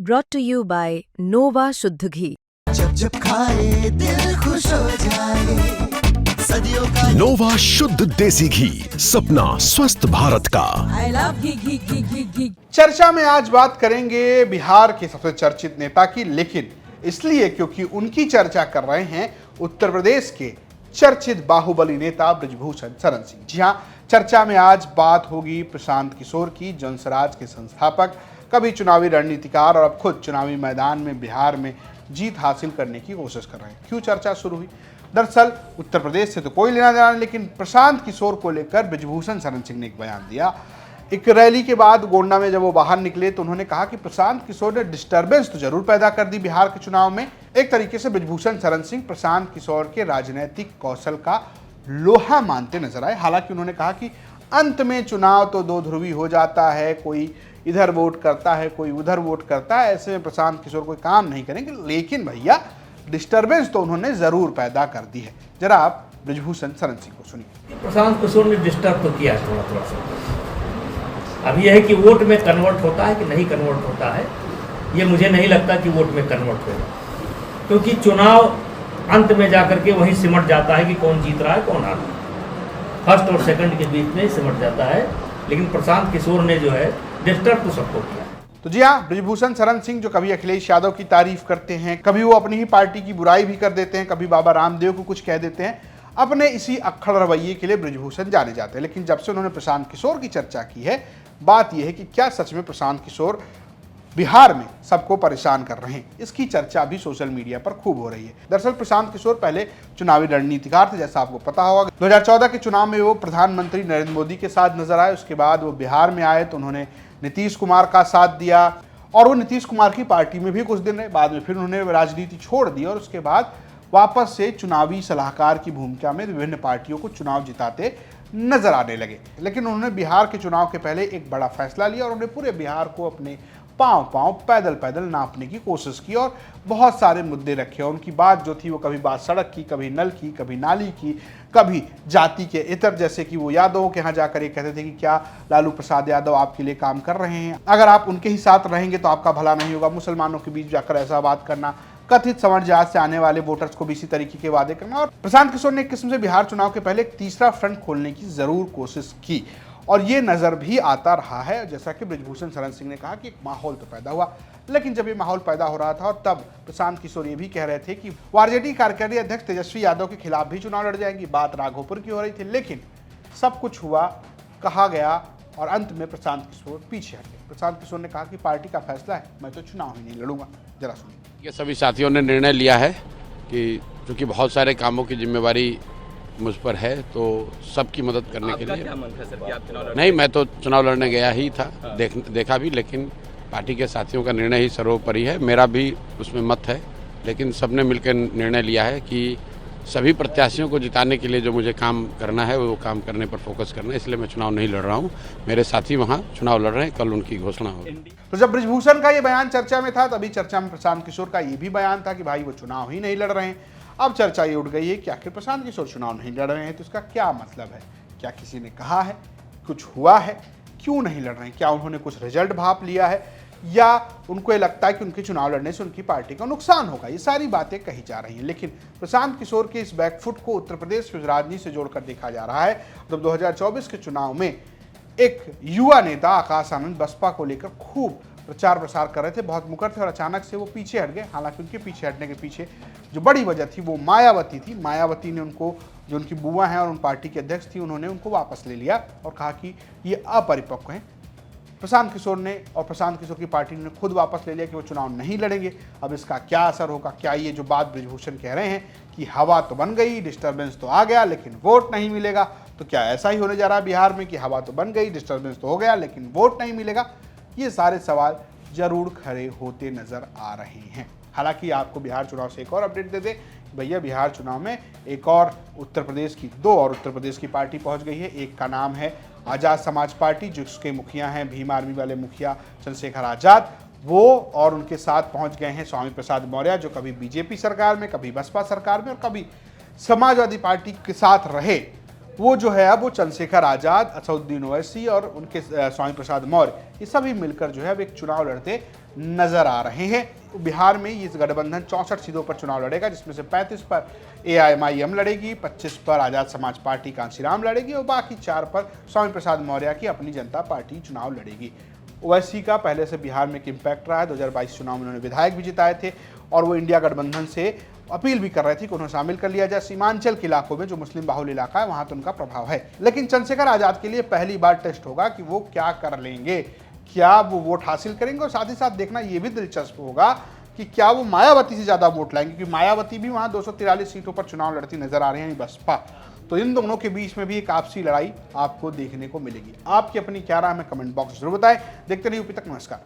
brought to you by Nova शुद्ध घी। जब जब खाए दिल खुश हो जाए, सदियों का नोवा शुद्ध देसी घी, सपना स्वस्थ भारत का। I love घी। चर्चा में आज बात करेंगे बिहार के सबसे चर्चित नेता की, लेकिन इसलिए क्योंकि उनकी चर्चा कर रहे हैं उत्तर प्रदेश के चर्चित बाहुबली नेता बृजभूषण शरण सिंह। जी हाँ, चर्चा में आज बात होगी प्रशांत किशोर की, जो स्वराज के संस्थापक, कभी चुनावी रणनीतिकार और अब खुद चुनावी मैदान में बिहार में जीत हासिल करने की कोशिश कर रहे हैं। क्यों चर्चा शुरू हुई? दरअसल उत्तर प्रदेश से तो कोई लेना देना नहीं, लेकिन प्रशांत किशोर को लेकर बृजभूषण शरण सिंह ने एक बयान दिया। एक रैली के बाद गोंडा में जब वो बाहर निकले तो उन्होंने कहा कि प्रशांत किशोर ने डिस्टर्बेंस तो जरूर पैदा कर दी बिहार के चुनाव में। एक तरीके से बृजभूषण शरण सिंह प्रशांत किशोर के राजनीतिक कौशल का लोहा मानते नजर आए। हालांकि उन्होंने कहा कि अंत में चुनाव तो दो ध्रुवी हो जाता है, कोई इधर वोट करता है, कोई उधर वोट करता है, ऐसे में प्रशांत किशोर कोई काम नहीं करेंगे, लेकिन भैया डिस्टर्बेंस तो उन्होंने जरूर पैदा कर दी है। जरा आप बृजभूषण शरण सिंह को सुनिए। प्रशांत किशोर ने डिस्टर्ब तो किया है थोड़ा थोड़ा सा। अब यह है कि वोट में कन्वर्ट होता है कि नहीं कन्वर्ट होता है, ये मुझे नहीं लगता कि वोट में कन्वर्ट होगा, क्योंकि चुनाव अंत में जाकर के वही सिमट जाता है कि कौन जीत रहा है कौन हार रहा है। फर्स्ट और सेकंड के बीच में सिमट जाता है, लेकिन प्रशांत किशोर ने जो है डिस्टर्ब तो सबको किया। तो जी हाँ, बृजभूषण शरण सिंह जो कभी अखिलेश यादव की तारीफ करते हैं, कभी वो अपनी ही पार्टी की बुराई भी कर देते हैं, कभी बाबा रामदेव को कुछ कह देते हैं, अपने इसी अक्खड़ रवैये के लिए बृजभूषण जाने जाते हैं। लेकिन जब से उन्होंने प्रशांत किशोर की चर्चा की है, बात यह है कि क्या सच में प्रशांत किशोर बिहार में सबको परेशान कर रहे हैं? इसकी चर्चा भी सोशल मीडिया पर खूब हो रही है। दरअसल प्रशांत किशोर पहले चुनावी रणनीतिकार थे, जैसा आपको पता होगा। 2014 के चुनाव में वो प्रधानमंत्री नरेंद्र मोदी के साथ नजर आए। उसके बाद वो बिहार में आए तो उन्होंने नीतीश कुमार का साथ दिया और वो नीतीश कुमार की पार्टी में भी कुछ दिन रहे। बाद में फिर उन्होंने राजनीति छोड़ दी और उसके बाद वापस से चुनावी सलाहकार की भूमिका में विभिन्न पार्टियों को चुनाव जिताते नजर आने लगे। लेकिन उन्होंने बिहार के चुनाव के पहले एक बड़ा फैसला लिया और उन्होंने पूरे बिहार को अपने पांव पैदल पैदल नापने की कोशिश की और बहुत सारे मुद्दे रखे। और उनकी बात जो थी वो कभी बात सड़क की, कभी नल की, कभी नाली की, कभी जाति के इतर, जैसे कि वो यादवों के यहाँ जाकर ये कहते थे कि क्या लालू प्रसाद यादव आपके लिए काम कर रहे हैं, अगर आप उनके ही साथ रहेंगे तो आपका भला नहीं होगा। मुसलमानों के बीच जाकर ऐसा बात करना, कथित सवर्ण जात से आने वाले वोटर्स को भी इसी तरीके के वादे करना। और प्रशांत किशोर ने एक किस्म से बिहार चुनाव के पहले एक तीसरा फ्रंट खोलने की जरूर कोशिश की और ये नजर भी आता रहा है। जैसा कि बृजभूषण शरण सिंह ने कहा कि एक माहौल तो पैदा हुआ, लेकिन जब ये माहौल पैदा हो रहा था और तब प्रशांत किशोर ये भी कह रहे थे कि वो आरजेडी कार्यकारी अध्यक्ष तेजस्वी यादव के खिलाफ भी चुनाव लड़ जाएंगी। बात राघोपुर की हो रही थी, लेकिन सब कुछ हुआ, कहा गया और अंत में प्रशांत किशोर पीछे हट गए। प्रशांत किशोर ने कहा कि पार्टी का फैसला है, मैं तो चुनाव ही नहीं लड़ूंगा। जरा सुनिए। ये सभी साथियों ने निर्णय लिया है कि चूंकि बहुत सारे कामों की जिम्मेवारी मुझ पर है, तो सबकी मदद करने के लिए। क्या मन है सर कि आप चुनाव लड़ें? नहीं, मैं तो चुनाव लड़ने गया ही था, देखा भी, लेकिन पार्टी के साथियों का निर्णय ही सर्वोपरि है। मेरा भी उसमें मत है, लेकिन सबने मिलकर निर्णय लिया है कि सभी प्रत्याशियों को जिताने के लिए जो मुझे काम करना है वो काम करने पर फोकस करना है, इसलिए मैं चुनाव नहीं लड़ रहा हूँ। मेरे साथी वहाँ चुनाव लड़ रहे हैं, कल उनकी घोषणा होगी। तो जब बृजभूषण का ये बयान चर्चा में था, तभी चर्चा में प्रशांत किशोर का ये भी बयान था कि भाई वो चुनाव ही नहीं लड़ रहे हैं। अब चर्चा ये उठ गई है कि आखिर प्रशांत किशोर चुनाव नहीं लड़ रहे हैं तो इसका क्या मतलब है? क्या किसी ने कहा है, कुछ हुआ है, क्यों नहीं लड़ रहे हैं? क्या उन्होंने कुछ रिजल्ट भाप लिया है या उनको ये लगता है कि उनके चुनाव लड़ने से उनकी पार्टी का नुकसान होगा? ये सारी बातें कही जा रही हैं। लेकिन प्रशांत किशोर के इस बैकफुट को उत्तर प्रदेश की राजनीति से जोड़कर देखा जा रहा है। जब 2024 के चुनाव में एक युवा नेता आकाश आनंद बसपा को लेकर खूब प्रचार प्रसार कर रहे थे, बहुत मुखर थे और अचानक से वो पीछे हट गए। हालांकि उनके पीछे हटने के पीछे जो बड़ी वजह थी वो मायावती थी। मायावती ने उनको, जो उनकी बुआ हैं और उन पार्टी के अध्यक्ष थी, उन्होंने उनको वापस ले लिया और कहा कि ये अपरिपक्व हैं। प्रशांत किशोर ने और प्रशांत किशोर की पार्टी ने खुद वापस ले लिया कि वो चुनाव नहीं लड़ेंगे। अब इसका क्या असर होगा? क्या ये जो बात बृजभूषण कह रहे हैं कि हवा तो बन गई, डिस्टर्बेंस तो आ गया, लेकिन वोट नहीं मिलेगा, तो क्या ऐसा ही होने जा रहा है बिहार में कि हवा तो बन गई, डिस्टर्बेंस तो हो गया, लेकिन वोट नहीं मिलेगा? ये सारे सवाल जरूर खड़े होते नजर आ रहे हैं। हालांकि आपको बिहार चुनाव से एक और अपडेट दे दें, भैया बिहार चुनाव में एक और उत्तर प्रदेश की, दो और उत्तर प्रदेश की पार्टी पहुंच गई है। एक का नाम है आज़ाद समाज पार्टी, जिसके मुखिया हैं भीम आर्मी वाले मुखिया चंद्रशेखर आज़ाद। वो और उनके साथ पहुंच गए हैं स्वामी प्रसाद मौर्य, जो कभी बीजेपी सरकार में, कभी बसपा सरकार में और कभी समाजवादी पार्टी के साथ रहे वो जो है अब वो चंद्रशेखर आज़ाद, असदुद्दीन ओवैसी और उनके स्वामी प्रसाद मौर्य, ये सभी मिलकर जो है अब एक चुनाव लड़ते नजर आ रहे हैं। बिहार में ये गठबंधन 64 सीटों पर चुनाव लड़ेगा, जिसमें से 35 पर AIMIM लड़ेगी, 25 पर आज़ाद समाज पार्टी कांशीराम लड़ेगी और बाकी 4 पर स्वामी प्रसाद मौर्य की अपनी जनता पार्टी चुनाव लड़ेगी। ओवैसी का पहले से बिहार में एक इम्पैक्ट रहा है। 2022 चुनाव में उन्होंने विधायक भी जिताए थे और वो इंडिया गठबंधन से अपील भी कर रहे थे कि उन्हें शामिल कर लिया जाए। सीमांचल के इलाकों में जो मुस्लिम बाहुल इलाका है वहां तो उनका प्रभाव है, लेकिन चंद्रशेखर आजाद के लिए पहली बार टेस्ट होगा कि वो क्या कर लेंगे, क्या वो वोट हासिल करेंगे। और साथ ही साथ देखना ये भी दिलचस्प होगा कि क्या वो मायावती से ज्यादा वोट लाएंगे, क्योंकि मायावती भी वहां 243 सीटों पर चुनाव लड़ती नजर आ रही है बसपा। तो इन दोनों के बीच में भी एक आपसी लड़ाई आपको देखने को मिलेगी। आपकी अपनी क्या राय है, कमेंट बॉक्स जरूर बताएं। देखते रहिए यूपी तक। नमस्कार।